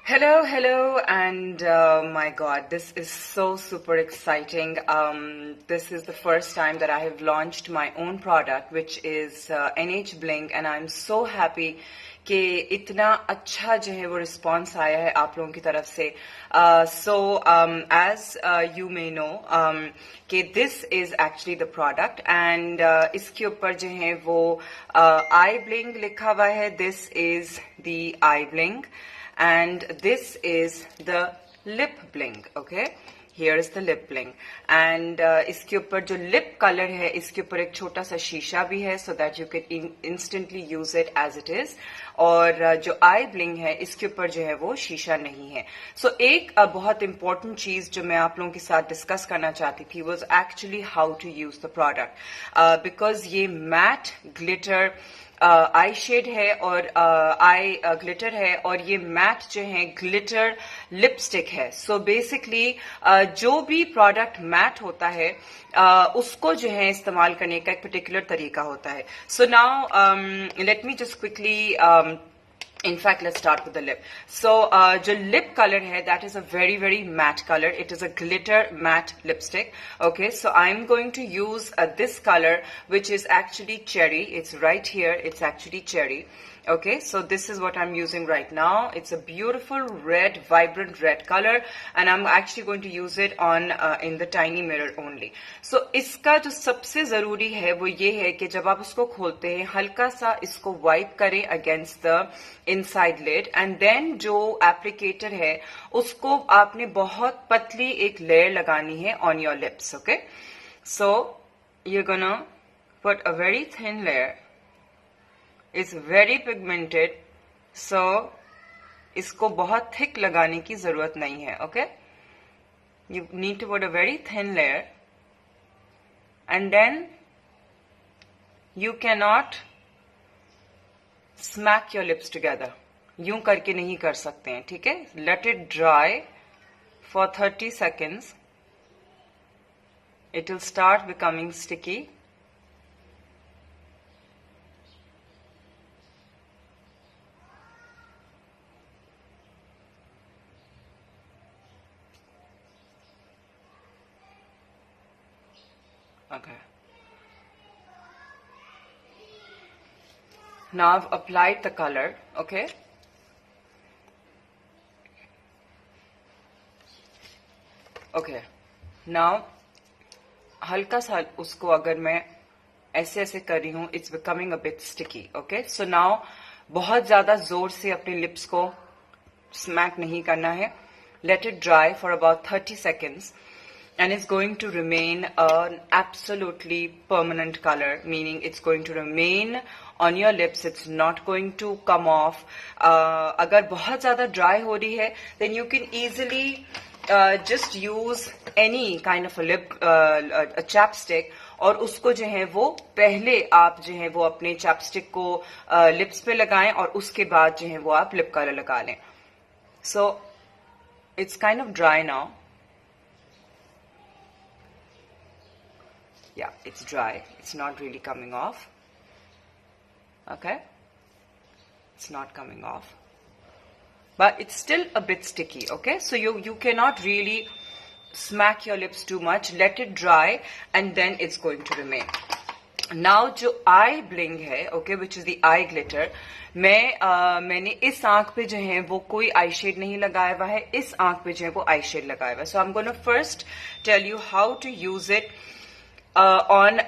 Hello, and my God, this is so super exciting. This is the first time that I have launched my own product, which is NH Bling, and I'm so happy कि इतना अच्छा जो है वो response आया है आप लोगों की तरफ से. So as you may know कि this is actually the product, and इसके ऊपर जो है वो eye bling लिखा हुआ है. This is the eye bling. And this is the lip bling. Okay, here is the lip bling, and इसके ऊपर जो lip color है इसके ऊपर एक छोटा सा शीशा भी है, so that you can instantly use it as it is. और जो eye bling है इसके ऊपर जो है वो शीशा नहीं है. So एक बहुत important चीज जो मैं आप लोगों के साथ डिस्कस करना चाहती थी was actually how to use the product, because ये matte glitter आई शेड है और आई ग्लिटर है, और ये मैट जो है ग्लिटर लिपस्टिक है. सो बेसिकली जो भी प्रोडक्ट मैट होता है उसको जो है इस्तेमाल करने का एक पर्टिकुलर तरीका होता है. So now let me just quickly in fact, let's start with the lip. So, जो lip color है, that is a very matte color. It is a glitter matte lipstick. Okay, so I'm going to use this color, which is actually cherry. It's right here. It's actually cherry. Okay, so this is what I'm using right now. It's a beautiful red, vibrant red color, and I'm actually going to use it on in the tiny mirror only. So इसका जो सबसे जरूरी है वो ये है कि जब आप उसको खोलते हैं हल्का सा इसको वाइप करें against the inside lid, and then जो एप्लीकेटर है उसको आपने बहुत पतली एक लेयर लगानी है on your lips. Okay, so you're gonna put a very thin layer. It's very pigmented, so इसको बहुत thick लगाने की जरूरत नहीं है. Okay, you need to put a very thin layer, and then you cannot smack your lips together. यूं करके नहीं कर सकते हैं, ठीक है. Let it dry for 30 seconds. It will start becoming sticky. Okay. Now I've applied the color. Okay. Okay. Now हल्का सा उसको अगर मैं ऐसे ऐसे कर रही हूं, it's becoming a bit sticky. Okay. So now बहुत ज्यादा जोर से अपने lips को smack नहीं करना है. Let it dry for about 30 seconds. And it's going to remain an absolutely permanent color, meaning it's going to remain on your lips. It's not going to come off. अगर बहुत ज़्यादा dry हो रही है, then you can easily just use any kind of a lip a chapstick, और उसको जो है वो पहले आप जो है वो अपने chapstick को lips पे लगाएं और उसके बाद जो है वो आप lip color लगा लें. So it's kind of dry now. Yeah, it's dry. It's not really coming off. Okay? It's not coming off. But it's still a bit sticky, okay? So you cannot really smack your lips too much. Let it dry, and then it's going to remain. Now जो eye bling है, okay, which is the eye glitter, मैंने इस आंख पे जो है वो कोई आई शेड नहीं लगाया हुआ है, इस आंख पे जो है वो आई शेड लगाया हुआ है. So I'm going to first tell you how to use it on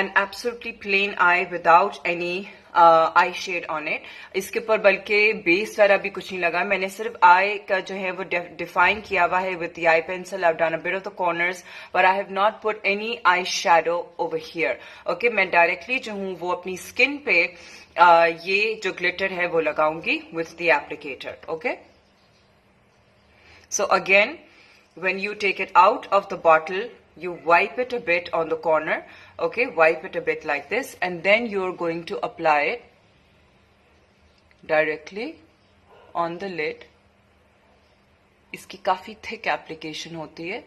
an absolutely plain eye without any eye shade on it. इसके ऊपर बल्कि बेस वाला भी कुछ नहीं लगा. मैंने सिर्फ आई का जो है वो डिफाइन किया हुआ है with the I pencil. I have done a bit of the corners, but I have not put any eye shadow over here. Okay, मैं डायरेक्टली जो हूँ वो अपनी स्किन पे ये जो ग्लिटर है वो लगाऊंगी with the applicator. Okay, so again when you take it out of the bottle, you wipe it a bit on the corner. Okay, wipe it a bit like this, and then you're going to apply it directly on the lid. इसकी काफी thick application होती है.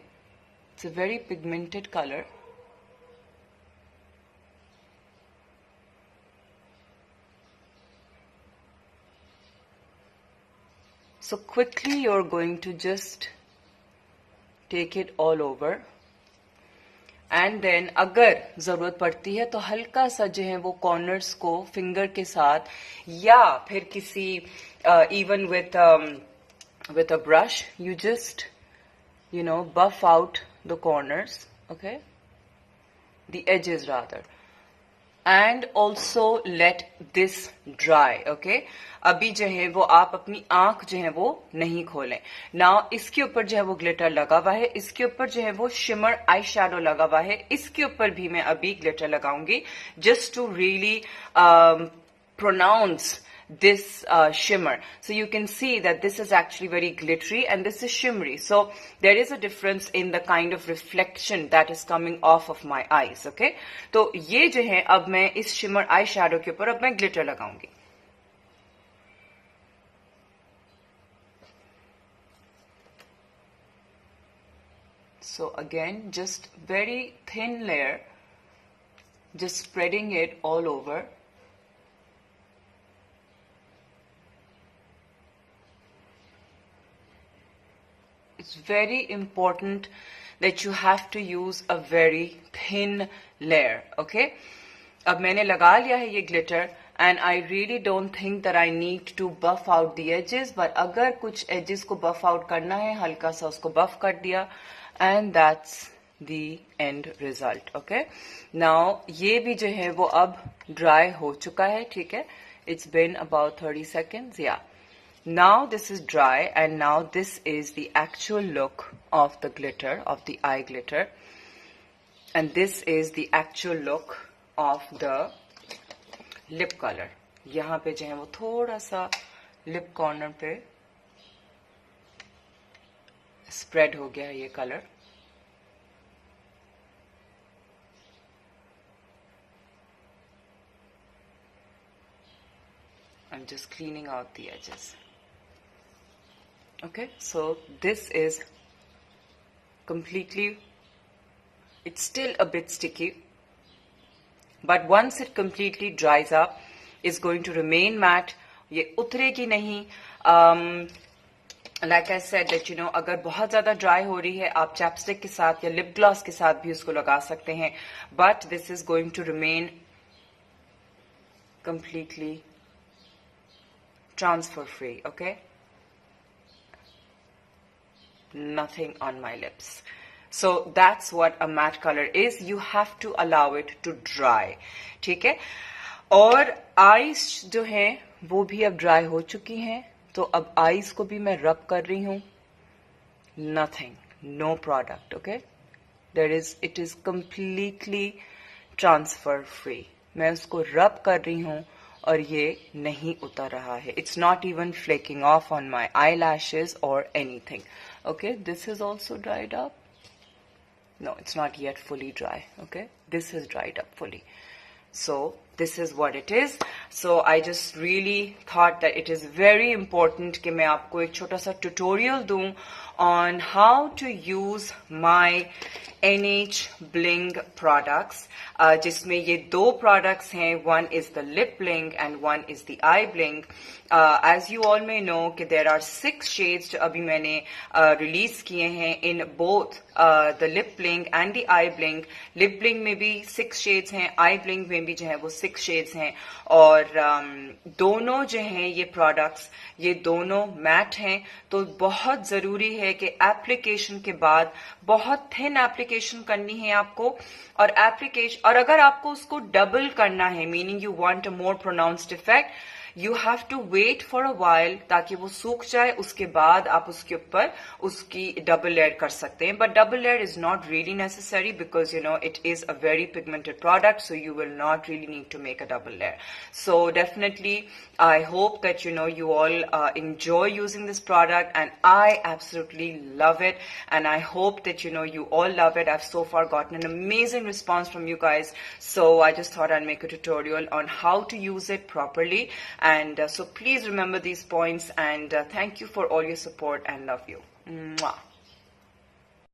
It's a very pigmented color. So quickly you're going to just take it all over. And then अगर जरूरत पड़ती है तो हल्का सा जो है वो कॉर्नर्स को फिंगर के साथ या फिर किसी even with a brush you just buff out the corners, okay, the edges rather, and also let this dry, okay. अभी जो है वो आप अपनी आंख जो है वो नहीं खोलें. नाउ इसके ऊपर जो है वो ग्लिटर लगा हुआ है, इसके ऊपर जो है वो शिमर आई शैडो लगा हुआ है, इसके ऊपर भी मैं अभी ग्लिटर लगाऊंगी just to really pronounce this shimmer. So you can see that this is actually very glittery and this is shimmery. So there is a difference in the kind of reflection that is coming off of my eyes, okay. तो ये जो है अब मैं इस shimmer eye shadow के ऊपर अब मैं glitter लगाऊंगी. So again, just very thin layer, just spreading it all over. It's very important that you have to use a very thin layer, okay? अब मैंने लगा लिया है ये glitter and I really don't think that I need to buff out the edges, but अगर कुछ edges को buff out करना है हल्का सा उसको buff कर दिया and that's the end result, okay? Now ये भी जो है वो अब dry हो चुका है, ठीक है? It's been about 30 seconds, yeah. Now this is dry and now this is the actual look of the glitter, of the eye glitter, and this is the actual look of the lip color. यहाँ पे जो है वो थोड़ा सा lip corner पे spread हो गया ये color. I'm just cleaning out the edges. Okay, so this is completely, it's still a bit sticky, but once it completely dries up, it's going to remain matte. ये उतरेगी नहीं. Like I said that अगर बहुत ज़्यादा dry हो रही है आप chapstick के साथ या lip gloss के साथ भी उसको लगा सकते हैं, but this is going to remain completely transfer free, okay? Nothing on my lips. So that's what a matte color is. You have to allow it to dry, ठीक है? और eyes जो हैं वो भी अब dry हो चुकी हैं, तो अब eyes को भी मैं rub कर रही हूँ. Nothing, no product, okay? It is completely transfer free. मैं उसको rub कर रही हूँ और ये नहीं उतर रहा है. It's not even flaking off on my eyelashes or anything. Okay, this is also dried up. No, it's not yet fully dry. Okay, this is dried up fully. So this is what it is. So I just really thought that it is very important कि मैं आपको एक छोटा सा tutorial दूं on how to use my NH Bling products. जिसमें ये दो products हैं. One is the lip bling and one is the eye bling. As you all may know कि there are 6 shades जो अभी मैंने release किए हैं in both the lip bling and the eye bling. Lip bling में भी 6 shades हैं, eye bling में भी जो है वो 6 shades हैं, और दोनों जो हैं ये products ये दोनों matte हैं. तो बहुत ज़रूरी है कि एप्लीकेशन के बाद बहुत थिन एप्लीकेशन करनी है आपको, और अगर आपको उसको डबल करना है, meaning you want a more pronounced effect, you have to wait for a while ताकि वो सूख जाए, उसके बाद आप उसके ऊपर उसकी double layer कर सकते हैं. But double layer is not really necessary because it is a very pigmented product, so you will not really need to make a double layer. So definitely I hope that you all enjoy using this product, and I absolutely love it, and I hope that you all love it. I've so far gotten an amazing response from you guys, so I just thought I'd make a tutorial on how to use it properly. And so please remember these points, and thank you for all your support and love you. Mwah.